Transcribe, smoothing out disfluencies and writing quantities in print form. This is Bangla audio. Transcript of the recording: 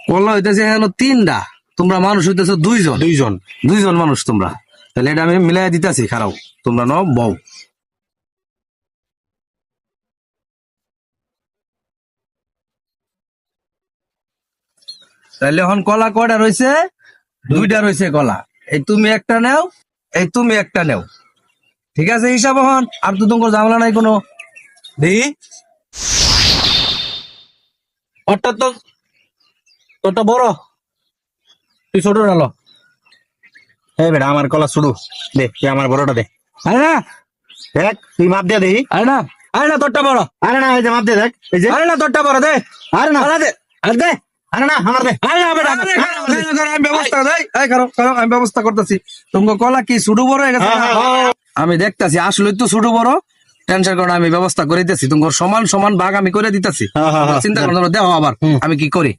কলা হইতেছে এখন 3টা, তোমরা মানুষ হইতেছে 2 জন। 2জন মানুষ তোমরা, তাহলে এটা আমি মিলাই দিতেছি, খারাপ তোমরা ন বউ। তাহলে এখন কলা কয়টা রয়েছে? 2টা রয়েছে কলা। এই তুমি একটা নেও, এই তুমি একটা নেও, ঠিক আছে হিসাব। এখন আর তো তোমার ঝামেলা নাই কোনো। দেখি অর্থাৎ তো তোরটা বড়, তুই ছোট ডালো। এই বেটা আমার কলা শুরু দে, তুই আমার বড়টা দে। আরে না, দেখ তুই মাপ দিয়ে দেখি। আরে না, আরে না, তোরটা বড়। আরে না এই যে মাপ দিয়ে দেখ, এই যে। আরে না, তোরটা বড়, দে। আরে না আরে দে, আরে দে। আরে না আমার দে। আরে না বেটা, আমি ব্যবস্থা দেই। এই করো করো, আমি ব্যবস্থা করতেছি। তোমার কলা কি ছোট বড় হয়ে গেছে? আমি দেখতাছি আসলে তো ছোট বড়, টেনশন করো না, আমি ব্যবস্থা করে দিতেছি। তোমার সমান সমান ভাগ আমি করে দিতেছি, চিন্তা করো না। দেখো আবার আমি কি করি।